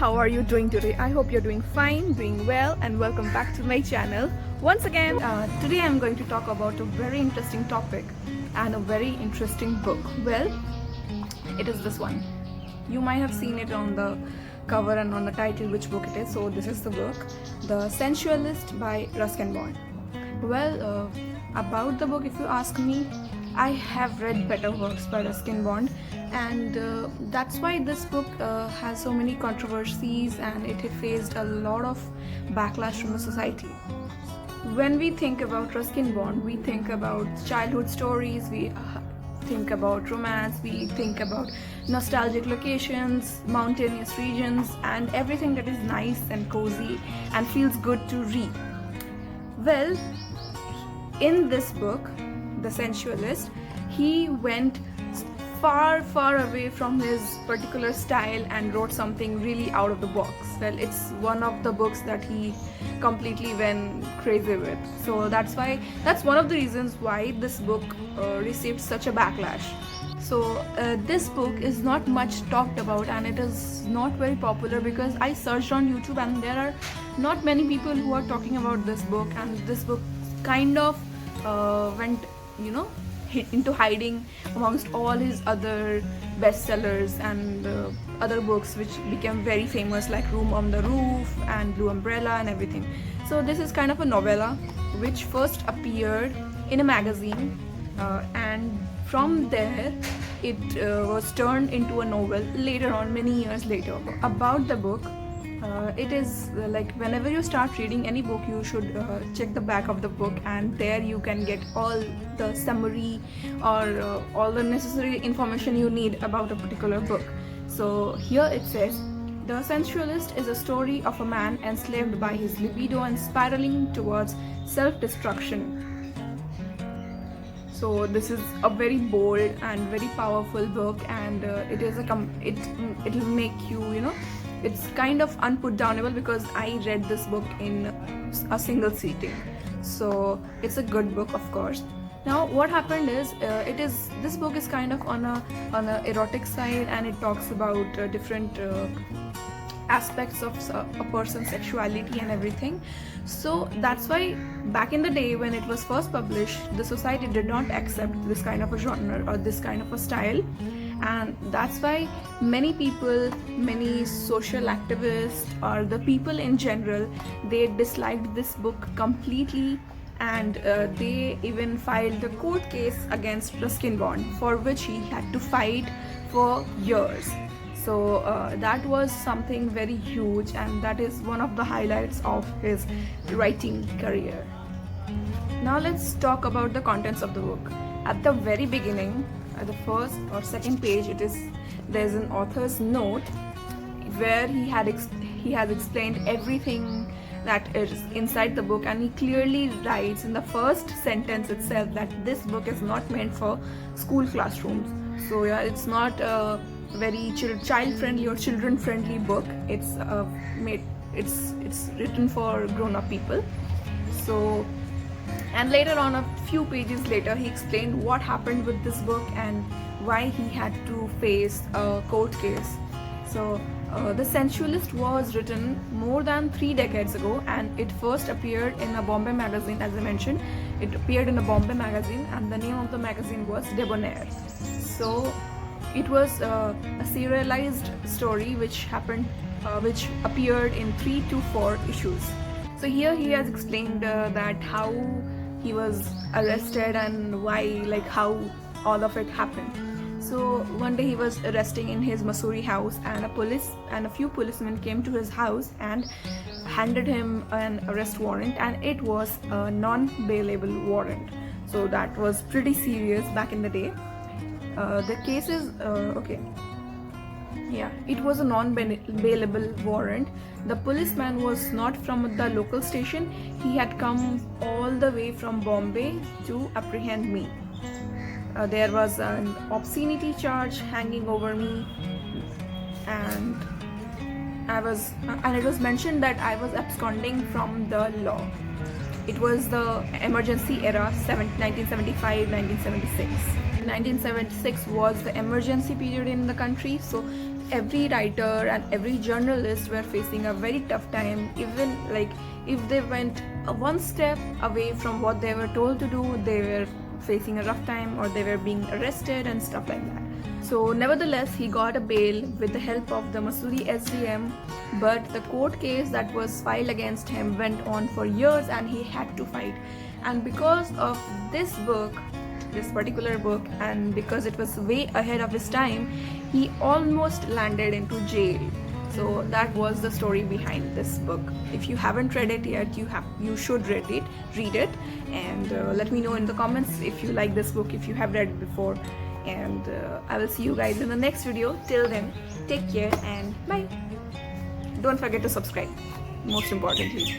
how are you doing today? I hope you're doing fine, doing well, and welcome back to my channel once again. Today I'm going to talk about a very interesting topic and a very interesting book. Well, it is this one. You might have seen it on the cover and on the title which book it is. So this is the book, The Sensualist by Ruskin Bond. Well, about the book, if you ask me, I have read better works by Ruskin Bond, and that's why this book has so many controversies and it faced a lot of backlash from the society. When we think about Ruskin Bond, we think about childhood stories, we think about romance, we think about nostalgic locations, mountainous regions, and everything that is nice and cozy and feels good to read. Well, in this book, The Sensualist, he went far away from his particular style and wrote something really out of the box. Well, it's one of the books that he completely went crazy with. So that's one of the reasons why this book received such a backlash. So this book is not much talked about and it is not very popular because I searched on YouTube and there are not many people who are talking about this book, and this book kind of went into hiding amongst all his other bestsellers and other books which became very famous, like Room on the Roof and Blue Umbrella and everything. So this is kind of a novella which first appeared in a magazine, and from there it was turned into a novel later on, many years later. About the book, it is like whenever you start reading any book, you should check the back of the book, and there you can get all the summary or all the necessary information you need about a particular book. So here it says, The Sensualist is a story of a man enslaved by his libido and spiraling towards self-destruction. So this is a very bold and very powerful book, and it'll make you it's kind of unputdownable because I read this book in a single sitting. So it's a good book, of course. Now what happened is, this book is kind of on a erotic side, and it talks about different aspects of a person's sexuality and everything. So that's why back in the day when it was first published, the society did not accept this kind of a genre or this kind of a style, and that's why many people, many social activists, or the people in general, they disliked this book completely, and they even filed a court case against Ruskin Bond, for which he had to fight for years. So that was something very huge, and that is one of the highlights of his writing career. Now let's talk about the contents of the book. At the very beginning, at the first or second page, there's an author's note where he has explained everything that is inside the book, and he clearly writes in the first sentence itself that this book is not meant for school classrooms. So yeah, it's not a very child-friendly or children-friendly book. It's written for grown-up people. So, and later on, a few pages later, he explained what happened with this book and why he had to face a court case. So The Sensualist was written more than 3 decades ago, and it first appeared in a Bombay magazine. As I mentioned, it appeared in a Bombay magazine, and the name of the magazine was Debonair. So it was a serialized story which appeared in 3 to 4 issues. So here he has explained that how he was arrested and why, how all of it happened. So one day he was resting in his Missouri house, and a few policemen came to his house and handed him an arrest warrant, and it was a non-bailable warrant. So that was pretty serious back in the day. The case is it was a non-bailable warrant. The policeman was not from the local station. He had come all the way from Bombay to apprehend me. There was an obscenity charge hanging over me, and it was mentioned that I was absconding from the law. It was the emergency era, 1975-1976. 1976 was the emergency period in the country, so every writer and every journalist were facing a very tough time. Even like if they went one step away from what they were told to do, they were facing a rough time, or they were being arrested and stuff like that. So nevertheless, he got a bail with the help of the Missouri SDM, but the court case that was filed against him went on for years and he had to fight. And because of this book, this particular book, and because it was way ahead of his time, he almost landed into jail. So that was the story behind this book. If you haven't read it yet, you should read it, and let me know in the comments if you like this book, if you have read it before. And I will see you guys in the next video. Till then, take care and bye. Don't forget to subscribe, most importantly.